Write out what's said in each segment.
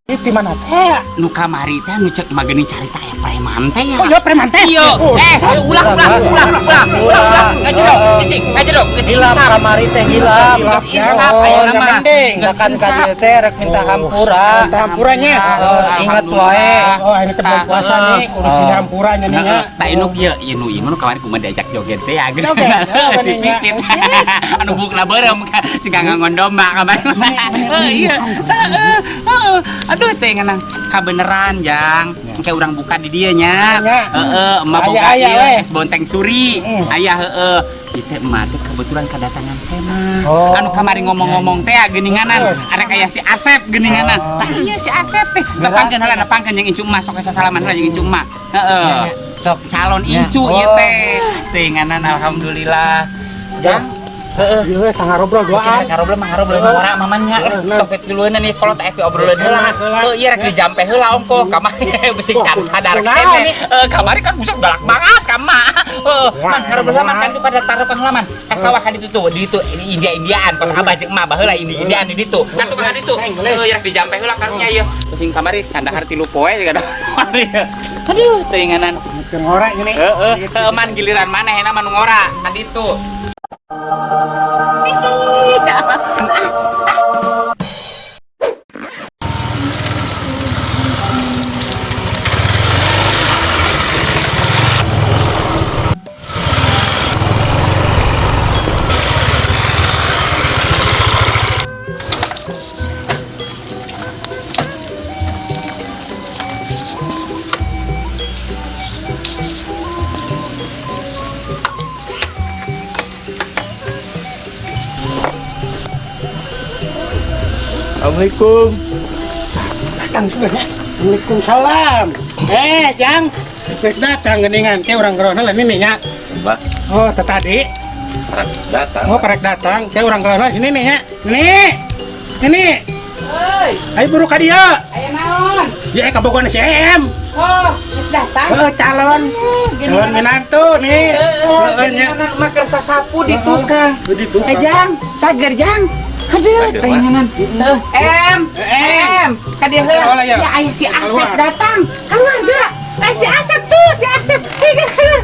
Itu mana teh? Nu kamari teh nu cek mageni carita aya preman teh ya. Oh, iya preman teh. Iya. Ulang. Ngajero, geus Hilap kamari teh hilap. Geus insap aya nama. Misalkan ka dieu teh rek minta hampura. Minta hampuranya. Ingat wae. Oh, ini teh bulan puasa nih, kudu sini hampuranya nih nya. Tak inuk ieu nu kamari kumaha diajak joget teh ya. Si bener, Pipit. Anu bukna beureum si ngangon domba kamari. Iya. Aduh teh nganang kabeneran Jang. Kayak urang buka di dieu nya. Heeh, emak boga ieu es bonteng suri. Aya heeh. Itu emak teh kebetulan kedatangan Sena. Anu kamari ngomong-ngomong teh geuninganan, arek aya si Asep geuninganan. Tah ieu si Asep teh. Nepangkeun heula nepangkeun jeung Incu mah sok sasalaman heula jeung Incu mah. Heeh. Sok calon Incu ieu teh. Teh nganan alhamdulillah. Jang Iya, tangarobrol doaan. Ngarobrol ora mamannya topet duluan nih kalau tak obrolan heula. Iya rek dijampe heula ongko kamari beusi can sadar kene. Kamari kan buset galak banget kama. Man ngarobrol sama kan itu kada taruh penghalaman. Ka sawah ka ditu di ditu India-Indiaan pas abah jeung emak baheula India-Indiaan di ditu. Kan tukang ditu. Iya rek dijampe heula karunya ieu. Pusing kamari candahar 3 poe juga. Aduh teuinganan. Keur ngorek gini. Heeh, man giliran maneh na manu ngora ka ditu. Assalamualaikum. Datang juga nya. Waalaikumsalam. Jang. Geus datang geuningan ke urang gerona lain ini nya. Mbak, Oh, teh tadi. datang. Oh, parek datang. Ke urang gerona sini nih nya. Nih. Ini. Hei, Ayo buru ka dieu. aya naon? Ya kabogohan si EM. Oh, geus datang. Calon minantu nih. Nya. Mah keur sasapu di tukang. Di tukang. Jang, cager Jang. Aduh, pengenan. Ka dieu heula. Ya aya si Asep datang. Keluar geura. Si Asep tuh, si Asep. Keluar.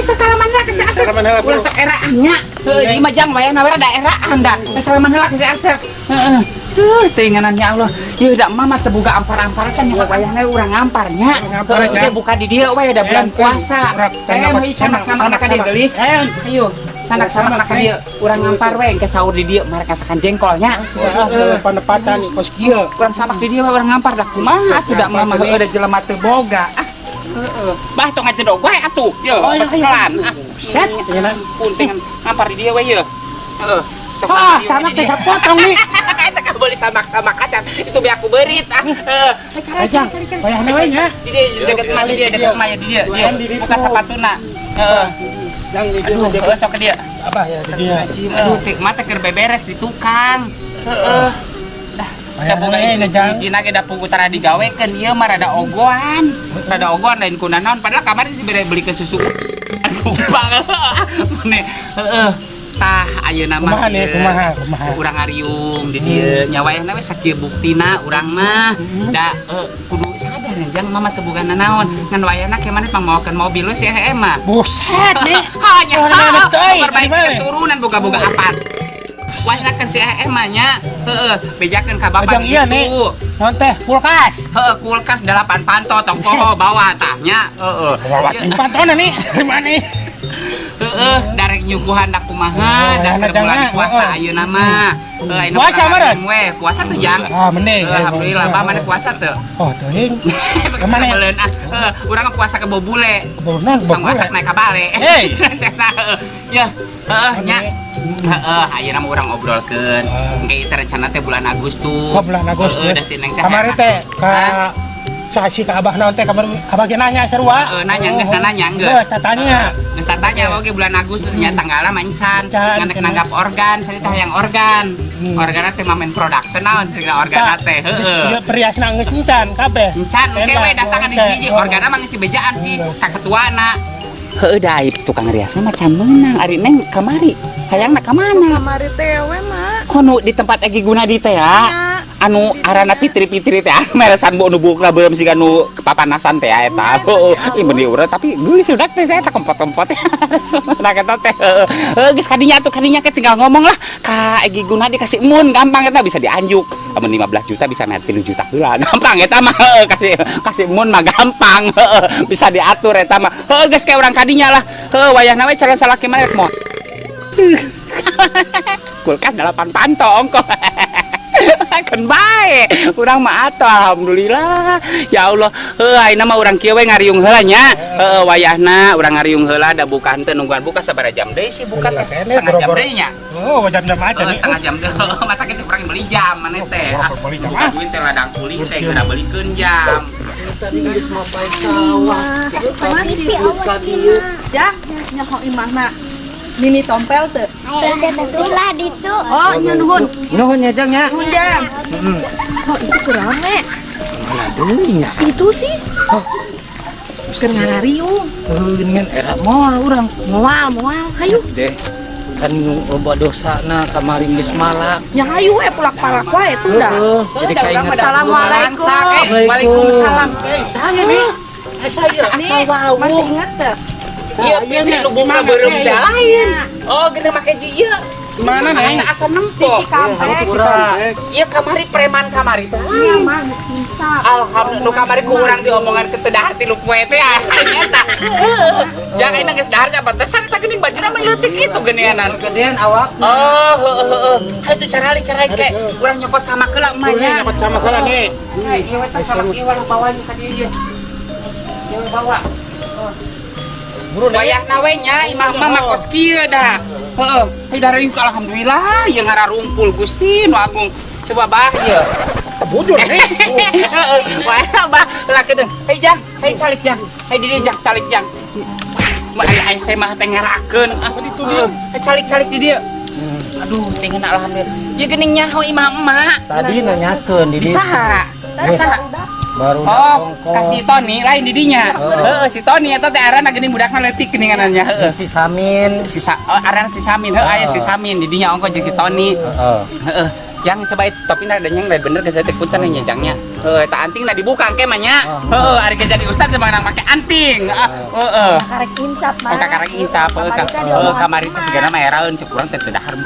Sasalaman heula ke si Asep. Ulah sok eraannya. Di mah Jang wayahna we daeraan da. Sasalaman heula ke si Asep. Heeh. Duh, teuinganannya Allah. Ieu da mama teu boga ampar-ampar kan nya wayahna urang ngamparnya. Teu buka di dieu we da bulan puasa. Ayo sanak-sanak ka dieu geulis. Ayo. Sanak-sanak ka dieu urang ngampar we engke saur di dieu mare kasakan jengkolnya. Penepatan kos kieu. Urang samak di dieu urang ngampar da kumaha atuh da mama heueuh da jelema teu boga. Heeh. Bah tong ngajendog wae atuh. Yo, pecekelan. Set Punting ngampar di dia we ye. Heeh. Sok sama teh potong nih. Eta ka boleh samak-samak acan. Itu biar aku beurit ah. Heeh. Jang, wayahna we nya. Di dia deket mah di dia deket mah ya di dia. Buka sapatuna. Heeh. Yang di Aduh, heeh sok ke dia. apa ya di dia. Aduh, tik mah teh keur beberes di tukang. Heeh. Da boga hiji-hijina ge da pugutara digawekeun ieu mah rada ogoan. Rada ogoan lain kunaon padahal kemarin si beli ke susu. Aduh, bang. Mane heeh. Tah ayeuna mah Kumaha. urang ngariung di dieu nya wayahna we sakieu buktina urang mah da kudu sadar Jang mama teu boga nanaon ngan wayahna ke maneh pangmawakeun mobil we si EM mah. Buset nih. Hanya perbaiki keturunan boga-boga apart. Wayahna kan si EM mah nya heeh bejakeun ka bapak Iya nih. Naon teh kulkas. Heeh kulkas 8 panto tong poho bawa tahnya heeh. Bawa pantona nih. Mana? Heeh, darek nyuguhan da kumaha, da bulan puasa ayeuna mah. Puasa meureun? We, puasa tuh Jang. Ah, mending. Alhamdulillah, Bang mana puasa teu? Oh, teuing. Kemana? Beuleun urang puasa ke bobule. Kebetulan Sang masak naik ka bale. Hei. Ya, heeh nya. Heeh, ayeuna mah urang obrolkeun. Engke teh rencana teh bulan Agustus. Oh, bulan Agustus. Heeh, da sineng teh. Kamari teh ka saksi ka abah naon teh kamari abah ge nanya sarua. Nanya geus Geus tatanya. Geus tatanya oge bulan Agustus nya tanggalna mancan. Ngan nanggap organ, cerita yang organ. Organna teh mamen production naon cerita organna teh. Heeh. Periasna geus encan kabeh. Encan engke we datangan hiji organna mah geus dibejaan si ka ketuana. Heueuh da tukang riasna mah can meunang ari neng kamari. Hayangna ka mana? Kamari teh we mah. Kono di tempat Egi Gunadi teh ya. anu arana pitri-pitri teh meresan bu nubukna beureum siga nu kepapanasan teh eta. Ieu meni urang tapi geus udak teh saya kempot-kempot. Nah eta teh geus kadinya ke tinggal ngomong lah ka Egi Gunadi kasih mun gampang eta bisa dianjuk. Amun 15 juta bisa mer 3 juta heula. Gampang eta mah kasih mun mah gampang. Bisa diatur eta mah. Geus kayak urang kadinya lah. Wayahna we calon salaki mah motor. Kulkas 8 pantong kok. Kan bae urang mah atuh alhamdulillah ya Allah. Ayeuna mah urang kieu we ngariung heula nya. Wayahna urang ngariung heula da bukaan teh nungguan buka sabaraha jam deui sih buka teh setengah jam deui nya. Oh jam-jam aja nih. Setengah jam deui mata ke urang beli jam maneh teh. Buka duit teh ladang kuling teh geura belikeun jam. Tadi geus mapai sawah. Masih geus ka dieu. Jah, nyaho imahna. Mini tompel teu. Betul-betul ditu. Oh, nya nuhun. Nuhun ya Jang ya. Nuhun Jang. Oh, itu kurame. Deui nya. Itu sih. Oh. Keur ngarariung. Ngan era moal urang. Moal. Hayu. Deh. Kan loba dosana kamari geus malak. Nya hayu pulak palak wae tuh dah. Jadi kainget. Assalamualaikum. Waalaikumsalam. Saya nih. Asal wau. Masih ingat teu? Iya, pitri lubungna beureum teh lain. Oh, geuna make jieu. Mana nih? Asa nempok. Iya kamari preman kamari teh. Iya mah geus insap. Alhamdulillah nu kamari ku urang diomongan ke teu dahar 3 poe teh eta. Jangan ayeuna geus dahar nya pantesan eta geuning bajuna mah leutik kitu geuninganan. Gedean awak. Oh, heuh. Itu cara ke urang nyokot sama keula emanya. Nyokot sama keula nih. Ieu eta sama ieu lah bawa ka dieu. Ieu bawa. Wayahna we nya imah mah kos kieu dah. Heeh. Udah riuk alhamdulillah yang ngararumpul Gusti nu agung. Coba bah ieu. Bujur nih. Wah, bah lah kedeung. Hei Jang, hei calik Jang. Hei di dieu Jang, calik Jang. Mah aya saya mah teh ngerakeun. Itu dia. Calik-calik di dieu. Aduh, teh ngena alhamdulillah. Ieu geuning nyaho imah emak. Tadi nanyakeun di Bisa. Bisa. baru Oh, kasih Tony lain didinya. Heeh, si Tony eta teh arana geuning budakna leutik geuninganannya. Heeh. si Samin. Arana si Samin. Heuh, aya si Samin didinya ongko jeung si Tony. Heeh. Jang coba itu topina ada nyang bener geus teh punten nya jangnya. Heuh, eta antingna dibuka engke mah nya. Heeh, ari ge jadi ustad teh mah make anting. Heeh. Karek insap mah. Karek insap kamari teh sigana mah eraeun cek urang teh teu dahar.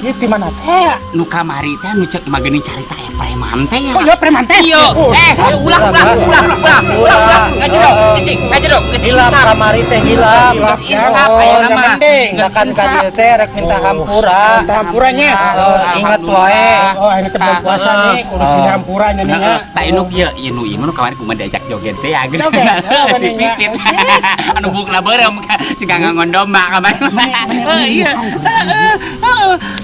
Ieu di mana teh? Nu kamari teh nu cek mah geuning carita preman teh ya. Oh, iya preman teh. Iya. Ulang. Ngajero, cicing, ngajero geus Hilap insap. kamari teh hilap. Geus insap ayeuna mah. Kan ka dieu teh rek minta hampura. Hampurannya. Ingat wae. Oh, ini teh bulan puasa nih, kudu sini hampurannya nih ya. Tak inuk ieu nu ieu kamari kumaha diajak joget teh ya. Si Pipit. Anu bukna beureum si gangangon domba kamari. Iya.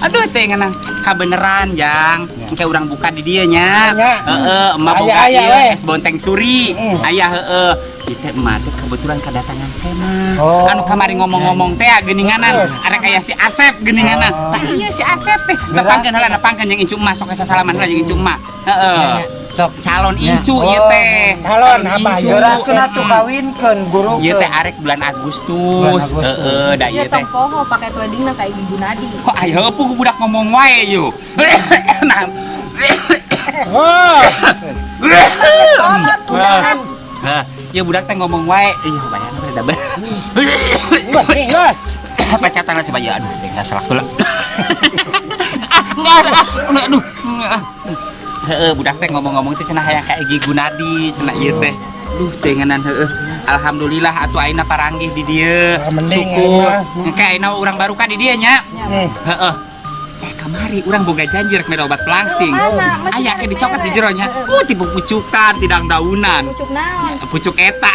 Aduh teh nganang kabeneran Jang. Engke urang buka di dieu nya. Heeh, emak boga ieu es bonteng suri. Aya heeh. Ieu teh emak teh kebetulan kedatangan saya mah. Anu kamari ngomong-ngomong teh geuninganan, arek aya si Asep geuninganan. Tah iya si Asep teh. Nepangkeun heula nepangkeun jeung Incu mah sok salaman heula jeung Incu mah. Heeh. Sok calon incu ieu teh. Calon apa? Geurakeun atuh kawinkeun guru. Ieu teh arek bulan Agustus. Heeh, da ieu Ya teh. tong poho pakai weddingna ka Egi Gunadi. Kok aya heupuh budak ngomong wae yuk. Nah. Oh. Ya budak teh ngomong wae. Ih, bayana udah dabar. Nih, guys. Pacatan lah coba ya. Aduh, enggak salah kula. Enggak, aduh. Heeh, budak teh ngomong-ngomong teh cenah aya ka Egi Gunadi, cenah ieu teh. Duh, teh ngenan heueuh. Alhamdulillah atuh ayeuna paranggih di dieu. Syukur. Engke ayeuna urang baru ka di dieu nya. Heeh. Kamari urang boga janji rek mere obat pelangsing. Aya ke dicokot di jero nya. Tipu pucukan, tidang daunan. Pucuk naon? Pucuk eta.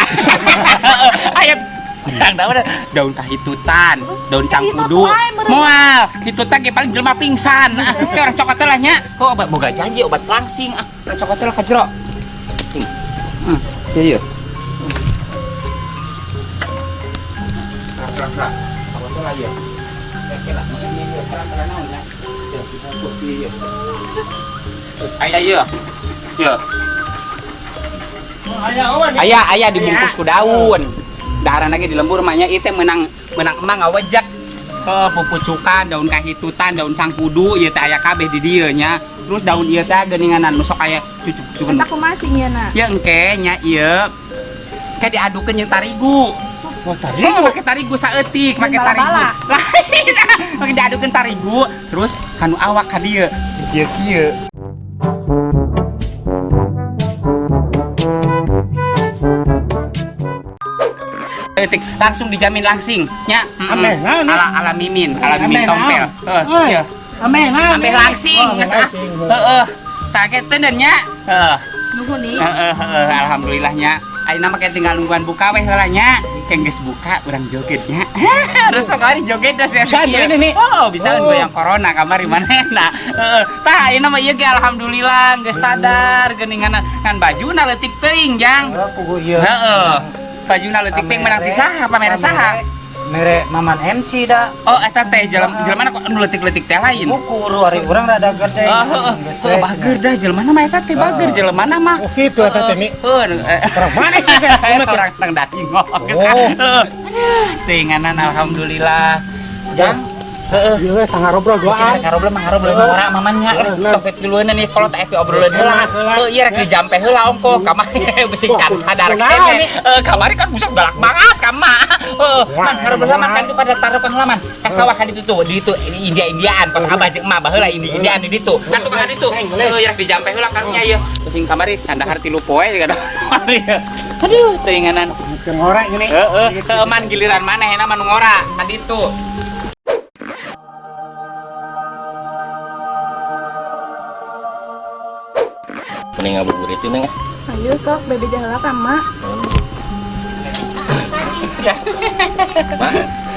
Aya tidang daunan, daun kahitutan, daun cangkudu. Moal, hitutan ge paling jelema pingsan. Ke urang cokot teh lah nya. Oh, obat boga janji obat pelangsing. Urang cokot teh lah ka jero. Ieu. Rak. Apa teh lah ieu? Kela makan ieu terang-terang naon nya. Aya ieu. Aya dibungkus ku daun. Daharan lagi di lembur mah nya ieu teh meunang emang ngawejek. pupucukan, daun kahitutan, daun sangkudu, ieu teh aya kabeh di dieu nya. Terus daun ieu teh geuninganan nu sok aya cucuk-cucuk. Entah kumaha nya na. Ya engke nya ieu. Kayak diadukeun jeung tarigu. Oh, tarigu. Make tarigu saeutik, make tarigu. Lain. Make diadukeun tarigu, terus kanu awak ka dieu. Kieu-kieu. Langsung dijamin langsing nya. Ameh, naon, Ala mimin tompel. Iya. Ameh, Ameh langsing geus ah. Heeh. Kaget teh dan nya. Heeh. Nuhun nih. Alhamdulillah nya. Ayeuna mah tinggal nungguan buka weh heula nya. Keng geus buka urang joget nya. Terus sekali joget dah saya. Oh, bisa goyang corona kamari manehna. Heeh. Tah ayeuna mah ieu ge alhamdulillah geus sadar geuningan kan bajuna leutik teuing jang. Heeh. Bajuna leutik teh menang ti saha pamer saha? Mere Maman MC da. Oh eta teh jelema kok anu leutik-leutik teh lain. Ukuru ari urang rada gede. Oh, bager dah jelema mah eta teh bager jelema mah. Oh gitu eta teh Mi. Orang mana sih teh? Orang tang dating Tenganan alhamdulillah. Jang. Heeh. Ieu tangga robrol doaan. Karoblem ora mamannya. Topet duluan nih kolot epi obrolan heula. Oh iya rek dijampe heula ongko kamari beusi can sadar kene. Kamari kan busak galak banget kama. Man karoblem man kan pada taruh ke halaman. Ka sawah ka ditu tuh, di ditu India-Indiaan pas abah jeung emak baheula India-Indiaan di ditu. Kan tukang ditu. Iya rek dijampe heula karunya ieu. Beusi kamari candahar 3 poe juga. Aduh teuinganan. Ngorek gini. Heeh. Man giliran maneh na manu ngora ka ditu. Mending ngabuburit itu neng. Ayo sok bebe jalan ka mak.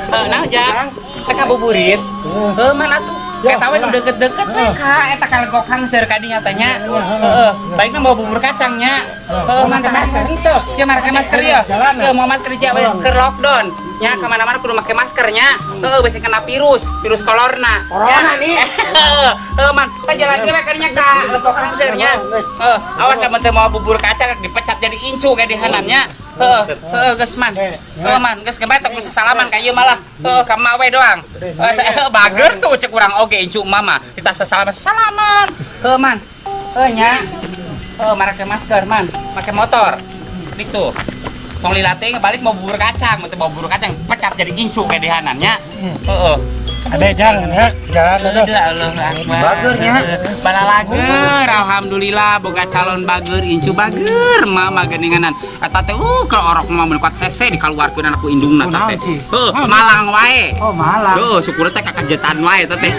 Nah, Jang. Cek ngabuburit. Mana tuh? Eta we deket-deket we ka eta kalegokang seur ka dinya teh nya. Heeh. Baikna mau bubur kacangnya. Man masker itu. Ya make masker ya. Mau masker ja keur lockdown. Nya ka mana-mana kudu make maskernya. Heeh, bisi kena virus kolorna. Corona nih. Heeh, man. Kita jalan ge ka dinya ka legokang seur nya. Heeh, awas lamun teh mau bubur kacang dipecat jadi incu kayak di hanannya. Heeh, geus man. Man, geus kebetok bisa salaman ka ieu malah. Ka emak we doang. Bager tuh cek urang oge incu mama. Kita salaman. Man. Nya. Make masker man, make motor. Gitu. Tong lila teh balik mau bubur kacang, mau bubur kacang pecat jadi incu kayak di hanannya. Heeh. Ada jalan ya, jalan Allah Akbar. Bagernya. Balalager, alhamdulillah boga calon bager, incu bager, mama geuninganan. Eta teh kalau orok mah mun kuat hese dikaluarkeun anakku indungna teh. Heuh, Malang wae. Oh, Malang. Heuh, syukur teh kakajetan wae teh.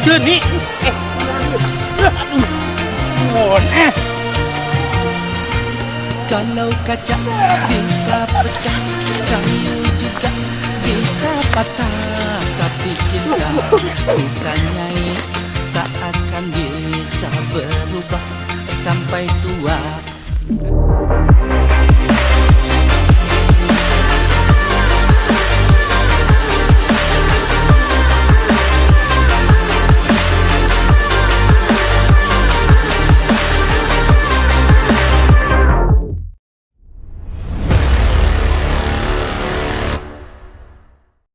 Jeuni. Kalau kaca bisa pecah, kayu juga bisa patah. Tapi cinta bukannya